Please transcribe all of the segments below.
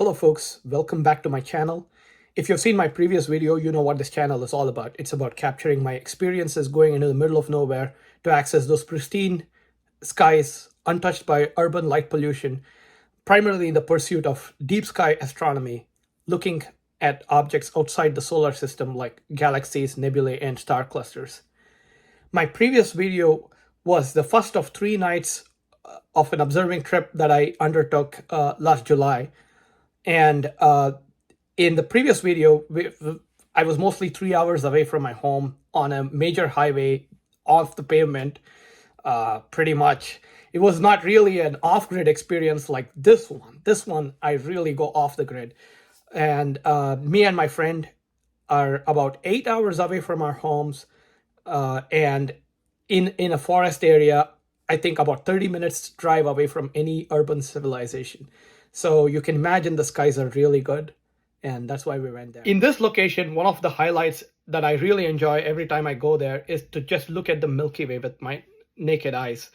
Hello folks, welcome back to my channel. If you've seen my previous video, you know what this channel is all about. It's about capturing my experiences going into the middle of nowhere to access those pristine skies untouched by urban light pollution, primarily in the pursuit of deep sky astronomy, looking at objects outside the solar system like galaxies, nebulae, and star clusters. My previous video was the first of 3 nights of an observing trip that I undertook last July. And in the previous video, I was mostly 3 hours away from my home on a major highway off the pavement, pretty much. It was not really an off-grid experience like this one. This one, I really go off the grid. And me and my friend are about 8 hours away from our homes and in a forest area, I think about 30 minutes drive away from any urban civilization. So you can imagine the skies are really good, and that's why we went there. In this location, one of the highlights that I really enjoy every time I go there is to just look at the Milky Way with my naked eyes,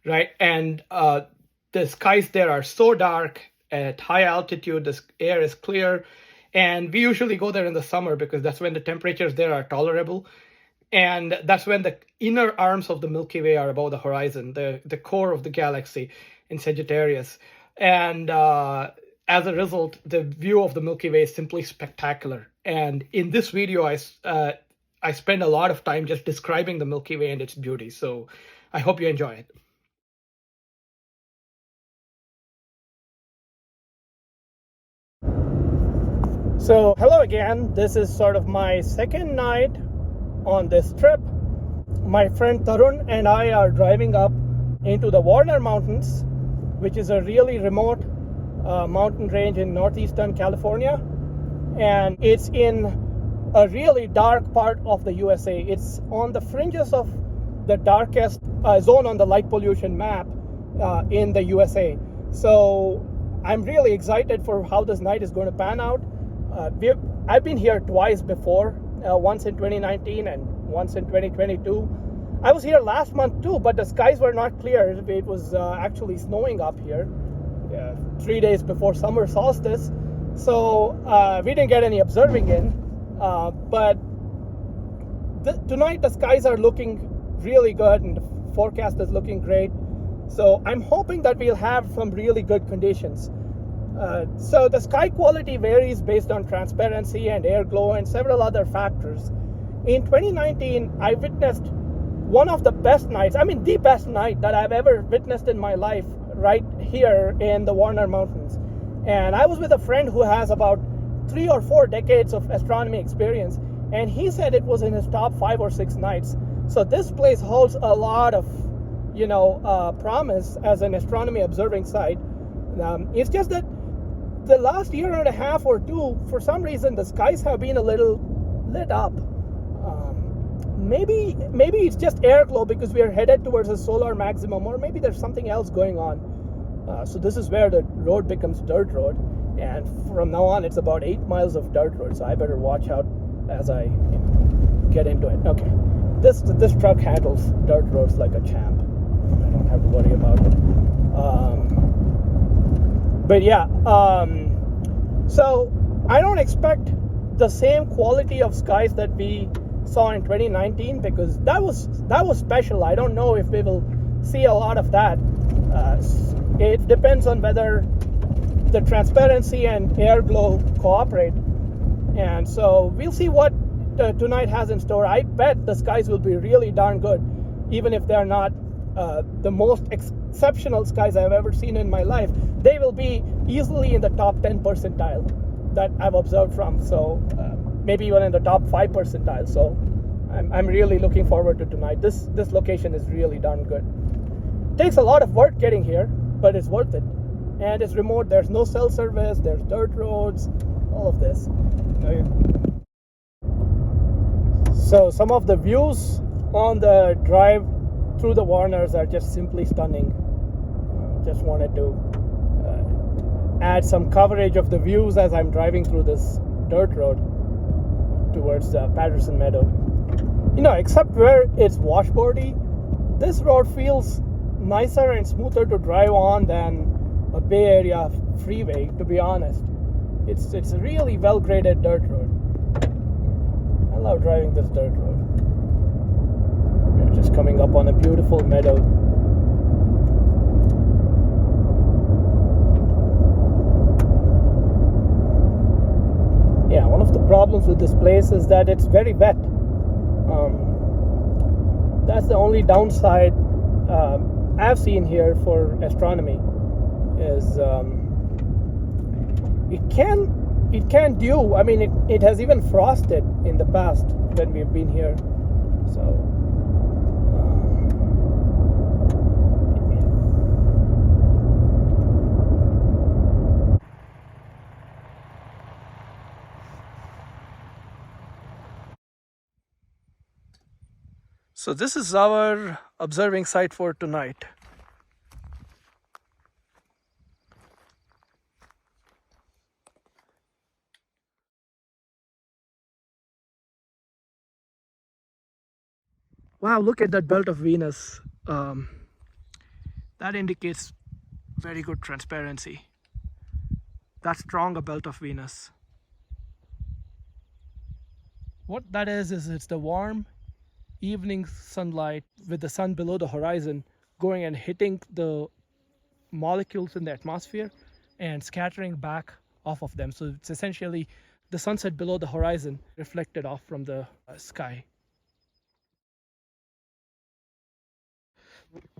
right? And the skies there are so dark at high altitude, the air is clear, and we usually go there in the summer because that's when the temperatures there are tolerable. And that's when the inner arms of the Milky Way are above the horizon, the core of the galaxy in Sagittarius. And as a result, the view of the Milky Way is simply spectacular. And in this video, I spend a lot of time just describing the Milky Way and its beauty. So I hope you enjoy it. So hello again. This is sort of my second night on this trip. My friend Tarun and I are driving up into the Barnard Mountains, which is a really remote mountain range in northeastern California. And it's in a really dark part of the USA. It's on the fringes of the darkest zone on the light pollution map in the USA. So I'm really excited for how this night is going to pan out. I've been here twice before, once in 2019 and once in 2022. I was here last month too, but the skies were not clear. It was actually snowing up here 3 days before summer solstice. So we didn't get any observing in. But tonight the skies are looking really good and the forecast is looking great. So I'm hoping that we'll have some really good conditions. So the sky quality varies based on transparency and air glow and several other factors. In 2019, I witnessed one of the best nights, the best night that I've ever witnessed in my life right here in the Barnard Mountains. And I was with a friend who has about 3 or 4 decades of astronomy experience, and he said it was in his top 5 or 6 nights. So this place holds a lot of, promise as an astronomy observing site. It's just that the last year and a half or two, for some reason, the skies have been a little lit up. Maybe it's just air glow because we are headed towards a solar maximum, or maybe there's something else going on. So this is where the road becomes dirt road, and from now on it's about 8 miles of dirt road. So I better watch out as I get into it. Okay, this truck handles dirt roads like a champ. I don't have to worry about it. But yeah, so I don't expect the same quality of skies that we saw in 2019 because that was special. I don't know if we will see a lot of that. It depends on whether the transparency and air glow cooperate, and so we'll see what tonight has in store. I bet the skies will be really darn good, even if they're not the most exceptional skies I've ever seen in my life. They will be easily in the top 10 percentile that I've observed from. So maybe even in the top 5 percentile. So I'm really looking forward to tonight. This location is really darn good. It takes a lot of work getting here, but it's worth it. And it's remote. There's no cell service. There's dirt roads. All of this. So some of the views on the drive through the Barnards are just simply stunning. Just wanted to add some coverage of the views as I'm driving through this dirt road towards Patterson Meadow. Except where it's washboardy, this road feels nicer and smoother to drive on than a Bay Area freeway, to be honest. It's a really well-graded dirt road. I love driving this dirt road. We're just coming up on a beautiful meadow. Yeah, one of the problems with this place is that it's very wet. That's the only downside I've seen here for astronomy. Is it can dew. I mean, it has even frosted in the past when we've been here. So this is our observing site for tonight. Wow, look at that belt of Venus. That indicates very good transparency. That's strong, a belt of Venus. What that is it's the warm evening sunlight with the sun below the horizon going and hitting the molecules in the atmosphere and scattering back off of them. So it's essentially the sunset below the horizon reflected off from the sky.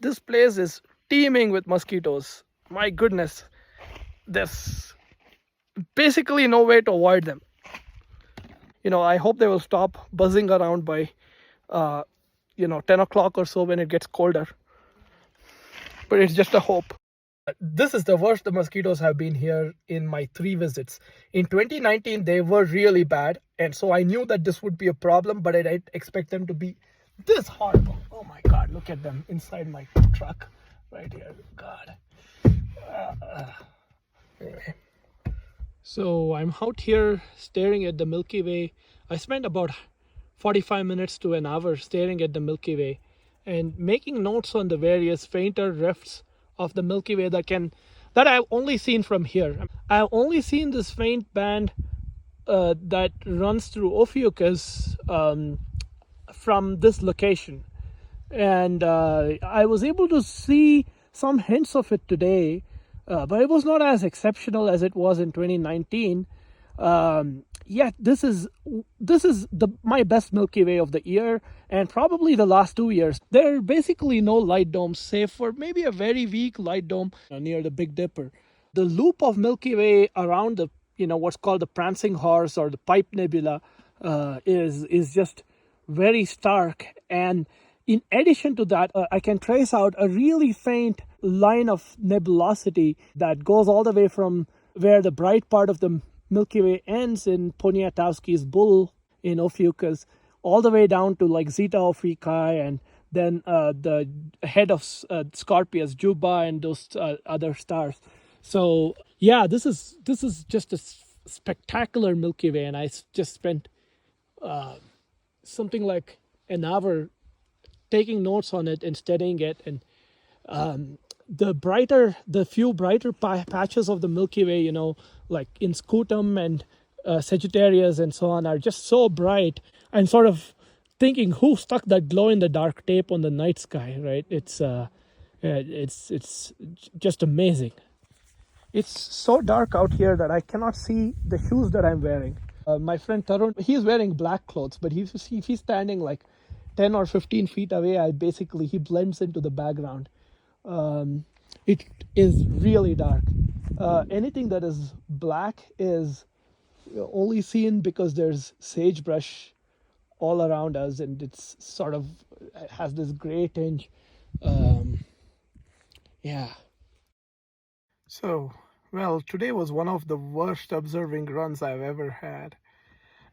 This place is teeming with mosquitoes. My goodness, there's basically no way to avoid them. I hope they will stop buzzing around by 10 o'clock or so when it gets colder. But it's just a hope. This is the worst the mosquitoes have been here in my 3 visits. In 2019, they were really bad. And so I knew that this would be a problem, but I didn't expect them to be this horrible. Oh my God, look at them inside my truck right here. God. Anyway. So I'm out here staring at the Milky Way. I spent about 45 minutes to an hour staring at the Milky Way and making notes on the various fainter rifts of the Milky Way that I've only seen from here. I've only seen this faint band that runs through Ophiuchi from this location. And I was able to see some hints of it today, but it was not as exceptional as it was in 2019. Yet this is my best Milky Way of the year, and probably the last 2 years. There are basically no light domes, save for maybe a very weak light dome near the Big Dipper. The loop of Milky Way around the what's called the Prancing Horse or the Pipe Nebula is just very stark. And in addition to that, I can trace out a really faint line of nebulosity that goes all the way from where the bright part of the Milky Way ends in Poniatowski's Bull in Ophiuchi, all the way down to like Zeta Ophiuchi, and then the head of Scorpius, Juba, and those other stars. So yeah, this is just a spectacular Milky Way, and I just spent something like an hour taking notes on it and studying it. And the few brighter patches of the Milky Way, like in Scutum and Sagittarius and so on, are just so bright. I'm sort of thinking, who stuck that glow-in-the-dark tape on the night sky, right? It's just amazing. It's so dark out here that I cannot see the shoes that I'm wearing. My friend Tarun, he's wearing black clothes, but if he's standing like 10 or 15 feet away, he blends into the background. It is really dark. Anything that is black is only seen because there's sagebrush all around us, and it's sort of has this gray tinge. Yeah. So, well, today was one of the worst observing runs I've ever had.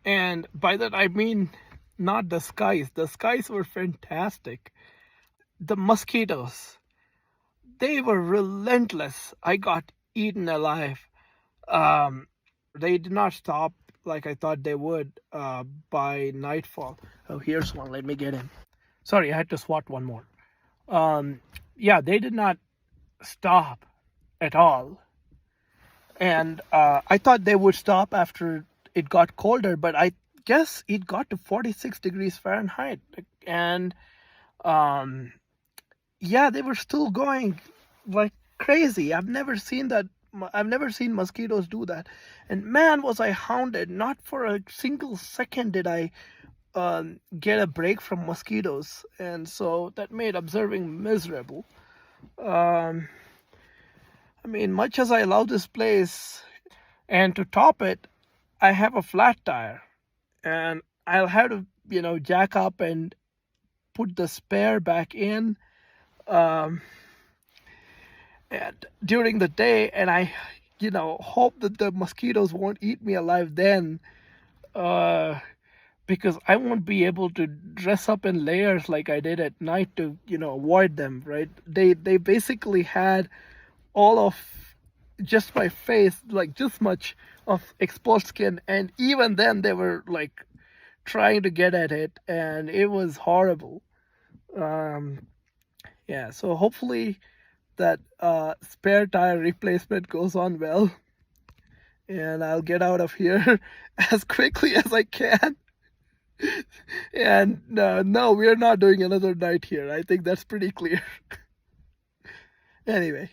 And by that I mean not the skies. The skies were fantastic. The mosquitoes, they were relentless. I got eaten alive. They did not stop like I thought they would by nightfall. Oh, here's one. Let me get him. Sorry, I had to swat one more. Yeah, they did not stop at all. And I thought they would stop after it got colder, but I guess it got to 46 degrees Fahrenheit. And yeah, they were still going like crazy. I've never seen that. I've never seen mosquitoes do that. And man, was I hounded. Not for a single second did I get a break from mosquitoes. And so that made observing miserable. I mean, much as I love this place, and to top it, I have a flat tire. And I'll have to, jack up and put the spare back in. And during the day, and I hope that the mosquitoes won't eat me alive then, because I won't be able to dress up in layers like I did at night to avoid them, right? They basically had all of just my face, like this much of exposed skin, and even then they were like trying to get at it, and it was horrible. Yeah, so hopefully that spare tire replacement goes on well, and I'll get out of here as quickly as I can. And no, we're not doing another night here. I think that's pretty clear. Anyway.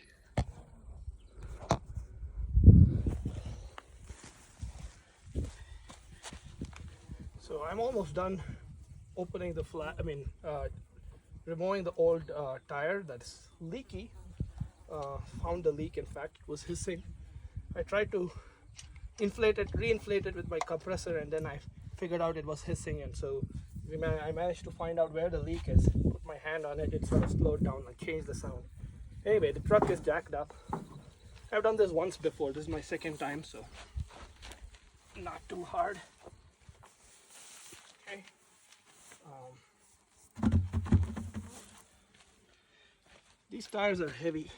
So I'm almost done opening the removing the old tire that's leaky. Found the leak, in fact, it was hissing. I tried to reinflate it with my compressor, and then I figured out it was hissing, and so I managed to find out where the leak is. Put my hand on it, it sort of slowed down and changed the sound. Anyway, the truck is jacked up. I've done this once before, this is my second time, so not too hard. Okay. These tires are heavy.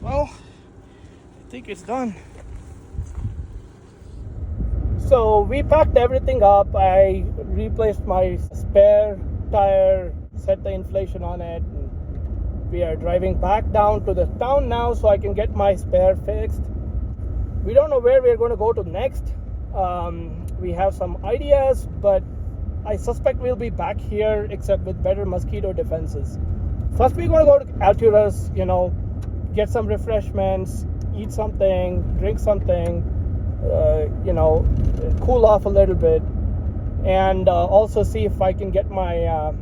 Well, I think it's done. So we packed everything up. I replaced my spare tire, set the inflation on it, and we are driving back down to the town now so I can get my spare fixed. We don't know where we're going to go to next. We have some ideas, but I suspect we'll be back here except with better mosquito defenses. First we're going to go to Alturas, get some refreshments, eat something, drink something, cool off a little bit, and also see if I can get my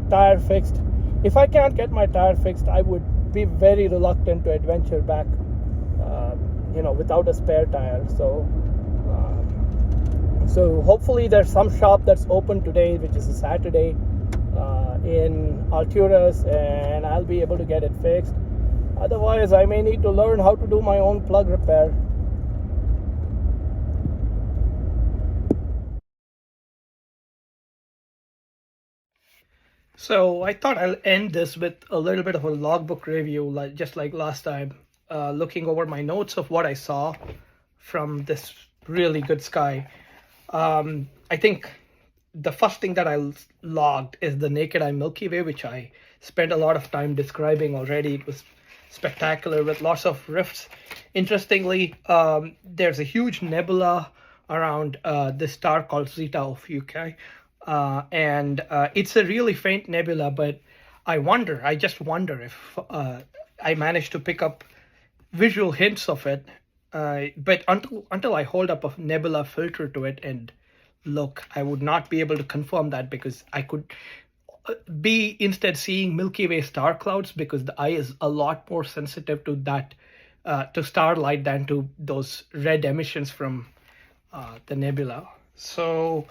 tire fixed. If I can't get my tire fixed, I would be very reluctant to adventure back, without a spare tire. So hopefully there's some shop that's open today, which is a Saturday, in Alturas, and I'll be able to get it fixed. Otherwise, I may need to learn how to do my own plug repair. So I thought I'll end this with a little bit of a logbook review, just like last time, looking over my notes of what I saw from this really good sky. I think the first thing that I logged is the naked eye Milky Way, which I spent a lot of time describing already. It was spectacular with lots of rifts. Interestingly, there's a huge nebula around this star called Zeta Ophiuchi. And it's a really faint nebula, but I just wonder if I managed to pick up visual hints of it. But until I hold up a nebula filter to it and look, I would not be able to confirm that, because I could be instead seeing Milky Way star clouds, because the eye is a lot more sensitive to that, to starlight, than to those red emissions from the nebula. So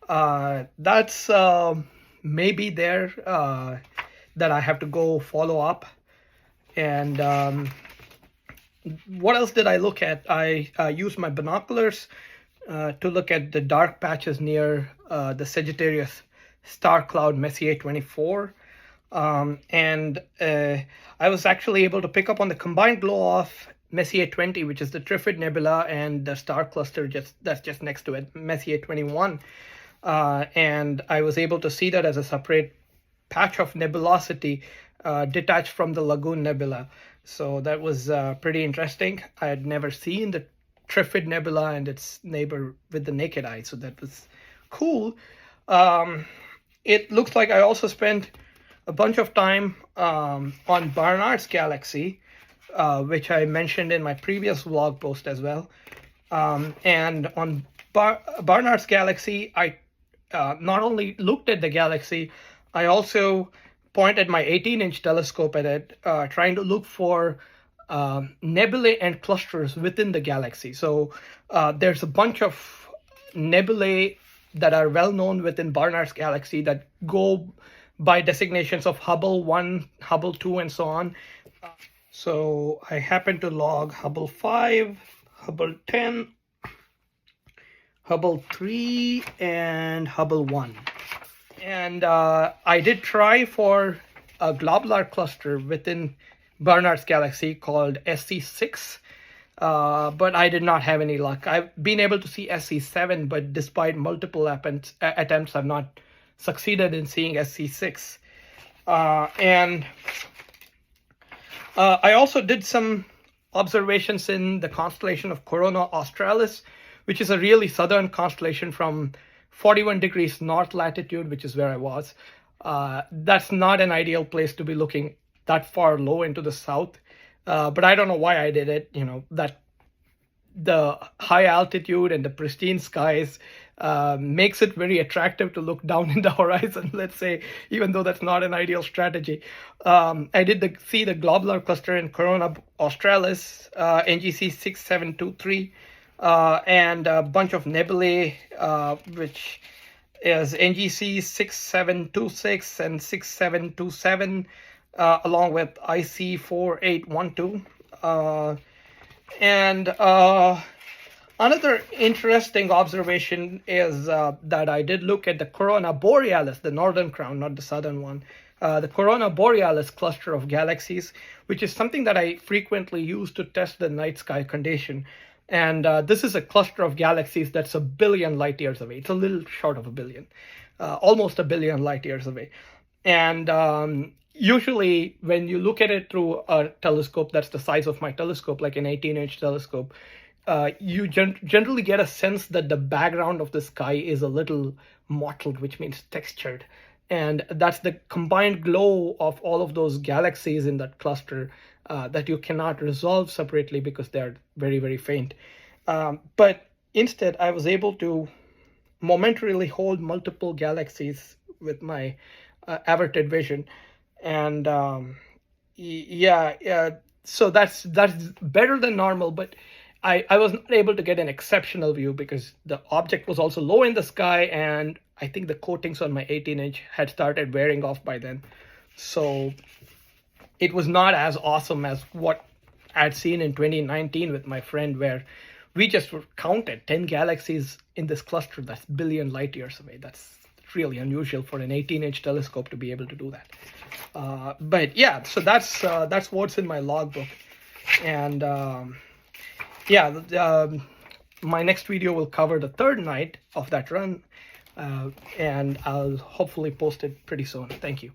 that's maybe there that I have to go follow up. And what else did I look at? I used my binoculars to look at the dark patches near the Sagittarius star cloud Messier 24. And I was actually able to pick up on the combined glow of Messier 20, which is the Trifid Nebula, and the star cluster that's just next to it, Messier 21. And I was able to see that as a separate patch of nebulosity detached from the Lagoon Nebula. So that was pretty interesting. I had never seen the Trifid Nebula and its neighbor with the naked eye, so that was cool. It looks like I also spent a bunch of time on Barnard's galaxy, which I mentioned in my previous vlog post as well. And on Barnard's galaxy, I not only looked at the galaxy, I also pointed my 18-inch telescope at it, trying to look for nebulae and clusters within the galaxy. So there's a bunch of nebulae that are well known within Barnard's galaxy that go by designations of Hubble 1, Hubble 2, and so on. So I happen to log Hubble 5, Hubble 10, Hubble 3, and Hubble 1. And I did try for a globular cluster within Barnard's galaxy called SC6, but I did not have any luck. I've been able to see SC7, but despite multiple attempts, I've not succeeded in seeing SC6. And I also did some observations in the constellation of Corona Australis, which is a really southern constellation from 41 degrees north latitude, which is where I was. That's not an ideal place to be looking that far low into the south, but I don't know why I did it. That the high altitude and the pristine skies makes it very attractive to look down in the horizon, let's say, even though that's not an ideal strategy. I did see the globular cluster in Corona Australis, NGC 6723, and a bunch of nebulae, which is NGC 6726 and 6727, along with IC 4812. And another interesting observation is that I did look at the Corona Borealis, the northern crown, not the southern one, the Corona Borealis cluster of galaxies, which is something that I frequently use to test the night sky condition. And this is a cluster of galaxies that's 1 billion light years away. It's a little short of 1 billion, almost 1 billion light years away. And usually when you look at it through a telescope that's the size of my telescope, like an 18-inch telescope, you generally get a sense that the background of the sky is a little mottled, which means textured. And that's the combined glow of all of those galaxies in that cluster that you cannot resolve separately because they're very, very faint. But instead, I was able to momentarily hold multiple galaxies with my averted vision. And so that's better than normal, but I was not able to get an exceptional view because the object was also low in the sky, and I think the coatings on my 18-inch had started wearing off by then. So it was not as awesome as what I'd seen in 2019 with my friend, where we just counted 10 galaxies in this cluster that's 1 billion light years away. That's really unusual for an 18-inch telescope to be able to do that. But yeah, so that's what's in my logbook. And my next video will cover the third night of that run, and I'll hopefully post it pretty soon. Thank you.